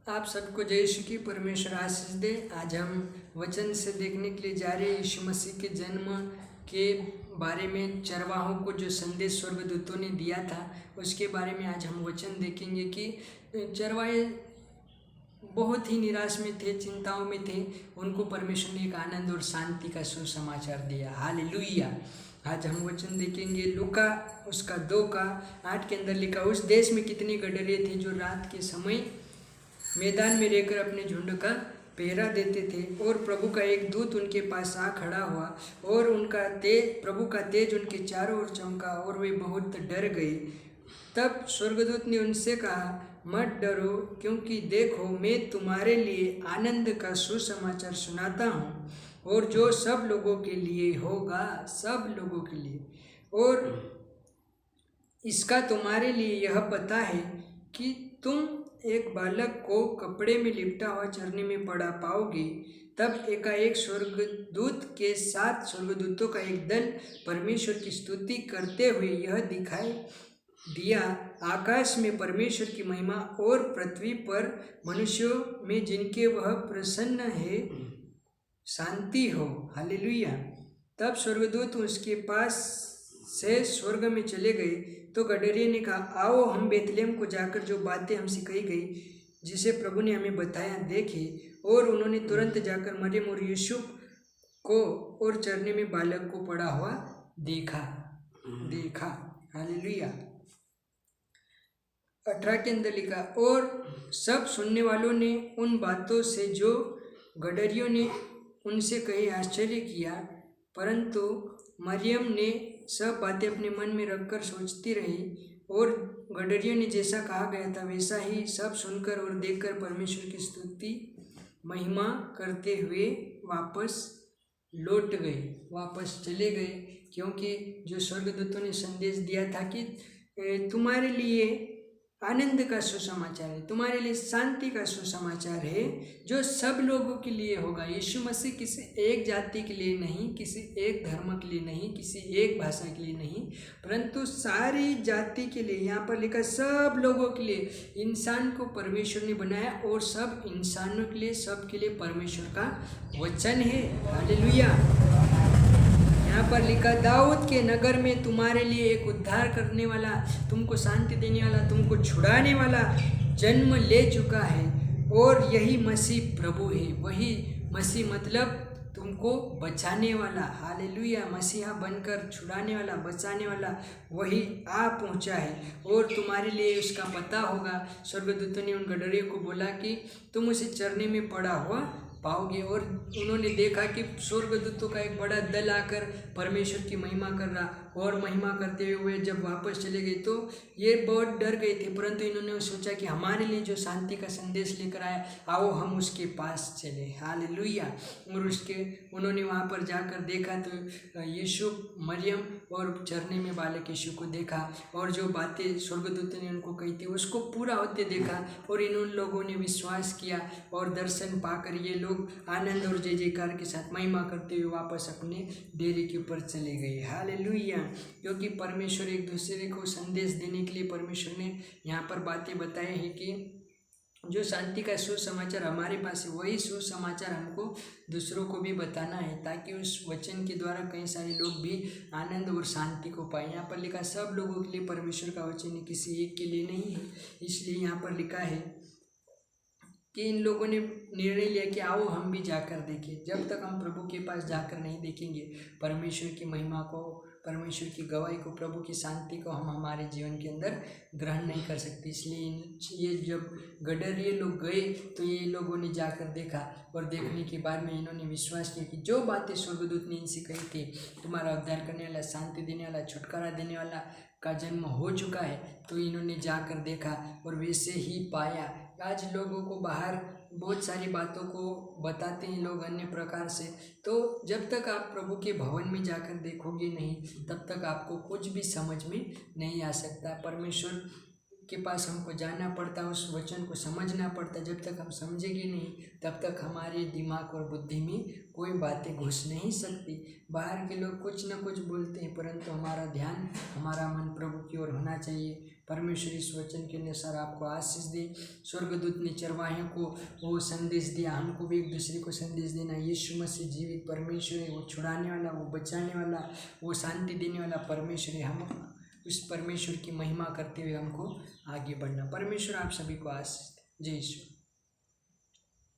आप सबको जय यीशु की परमेश्वर आशीष दे। आज हम वचन से देखने के लिए जा रहे हैं यीशु मसीह के जन्म के बारे में। चरवाहों को जो संदेश स्वर्गदूतों ने दिया था उसके बारे में आज हम वचन देखेंगे कि चरवाहे बहुत ही निराश में थे, चिंताओं में थे। उनको परमेश्वर ने एक आनंद और शांति का सुसमाचार दिया। हालेलुया। आज हम वचन देखेंगे लूका उसका 2:8 के अंदर लिखा, उस देश में कितने गडरे थे जो रात के समय मैदान में रहकर अपने झुंड का पहरा देते थे। और प्रभु का एक दूत उनके पास आ खड़ा हुआ और प्रभु का तेज उनके चारों ओर चमका और वे बहुत डर गए। तब स्वर्गदूत ने उनसे कहा, मत डरो, क्योंकि देखो मैं तुम्हारे लिए आनंद का सुसमाचार सुनाता हूँ, और जो सब लोगों के लिए होगा, सब लोगों के लिए। और इसका तुम्हारे लिए यह पता है कि तुम एक बालक को कपड़े में लिपटा हुआ चरनी में पड़ा पाओगे। तब एकाएक स्वर्गदूत के साथ स्वर्गदूतों का एक दल परमेश्वर की स्तुति करते हुए यह दिखाई दिया, आकाश में परमेश्वर की महिमा और पृथ्वी पर मनुष्यों में जिनके वह प्रसन्न है शांति हो। हालेलुया। तब स्वर्गदूत उसके पास से स्वर्ग में चले गए तो गडरिये ने कहा, आओ हम बेतलेहम को जाकर जो बातें हमसे कही गई, जिसे प्रभु ने हमें बताया, देखें। और उन्होंने तुरंत जाकर मरियम और यूसुफ को और चरने में बालक को पड़ा हुआ देखा। हालेलुया। 18 के अंदर लिखा, और सब सुनने वालों ने उन बातों से जो गडरियों ने उनसे कही आश्चर्य किया, परंतु मरियम ने सब बातें अपने मन में रखकर सोचती रही। और गडरियों ने जैसा कहा गया था वैसा ही सब सुनकर और देखकर परमेश्वर की स्तुति महिमा करते हुए वापस चले गए। क्योंकि जो स्वर्गदूतों ने संदेश दिया था कि तुम्हारे लिए आनंद का सुसमाचार है, तुम्हारे लिए शांति का सुसमाचार है, जो सब लोगों के लिए होगा। यीशु मसीह किसी एक जाति के लिए नहीं, किसी एक धर्म के लिए नहीं, किसी एक भाषा के लिए नहीं, परंतु सारी जाति के लिए। यहाँ पर लिखा सब लोगों के लिए इंसान को परमेश्वर ने बनाया, और सब इंसानों के लिए, सबके लिए परमेश्वर का वचन है। हालेलुया। यहाँ पर लिखा, दाऊद के नगर में तुम्हारे लिए एक उद्धार करने वाला, तुमको शांति देने वाला, तुमको छुड़ाने वाला जन्म ले चुका है, और यही मसीह प्रभु है। वही मसीह मतलब तुमको बचाने वाला। हालेलुया। मसीहा बनकर छुड़ाने वाला, बचाने वाला वही आ पहुँचा है, और तुम्हारे लिए उसका पता होगा। स्वर्गदूतों ने उन गडरियों को बोला कि तुम उसे चरने में पड़ा हुआ पाओगे। और उन्होंने देखा कि स्वर्गदूतों का एक बड़ा दल आकर परमेश्वर की महिमा कर रहा, और महिमा करते हुए जब वापस चले गए तो ये बहुत डर गए थे। परंतु इन्होंने सोचा कि हमारे लिए जो शांति का संदेश लेकर आया, आओ हम उसके पास चले। हालेलुया। और उन्होंने वहाँ पर जाकर देखा तो यीशु, मरियम और चरने में बालक यीशु को देखा, और जो बातें स्वर्गदूतों ने उनको कही थी उसको पूरा होते देखा। और इन लोगों ने विश्वास किया, और दर्शन पाकर ये लोग आनंद और जय जयकार के साथ महिमा करते हुए वापस अपने डेरे के ऊपर चले गए। हालेलुया। क्योंकि परमेश्वर एक दूसरे को संदेश देने के लिए परमेश्वर ने यहाँ पर बातें बताई है कि जो शांति का सुसमाचार हमारे पास है, वही सुसमाचार हमको दूसरों को भी बताना है, ताकि उस वचन के द्वारा कई सारे लोग भी आनंद और शांति को पाए। यहाँ पर लिखा सब लोगों के लिए परमेश्वर का वचन है, किसी एक के लिए नहीं है। इसलिए यहाँ पर लिखा है कि इन लोगों ने निर्णय लिया कि आओ हम भी जाकर देखें। जब तक हम प्रभु के पास जाकर नहीं देखेंगे परमेश्वर की महिमा को, परमेश्वर की गवाही को, प्रभु की शांति को हम हमारे जीवन के अंदर ग्रहण नहीं कर सकते। इसलिए ये जब गडरिये लोग गए तो ये लोगों ने जाकर देखा, और देखने के बाद में इन्होंने विश्वास किया कि जो बातें स्वर्गदूत ने इनसे कही थी, तुम्हारा उद्धार करने वाला, शांति देने वाला, छुटकारा देने वाला का जन्म हो चुका है। तो इन्होंने जाकर देखा और वैसे ही पाया। आज लोगों को बाहर बहुत सारी बातों को बताते हैं लोग अन्य प्रकार से, तो जब तक आप प्रभु के भवन में जाकर देखोगे नहीं, तब तक आपको कुछ भी समझ में नहीं आ सकता। परमेश्वर के पास हमको जाना पड़ता, उस वचन को समझना पड़ता। जब तक हम समझेंगे नहीं, तब तक हमारे दिमाग और बुद्धि में कोई बातें घुस नहीं सकती। बाहर के लोग कुछ न कुछ बोलते हैं, परंतु हमारा ध्यान, हमारा मन प्रभु की ओर होना चाहिए। परमेश्वर इस वचन के अनुसार आपको आशीष दे। स्वर्गदूत ने चरवाहे को वो संदेश दिया, हमको भी एक दूसरे को संदेश देना। यीशु मसीह जीवित परमेश्वर है, वो छुड़ाने वाला, वो बचाने वाला, वो शांति देने वाला परमेश्वर है। हम उस परमेश्वर की महिमा करते हुए हमको आगे बढ़ना। परमेश्वर आप सभी को आशीष दे। जय यीशु।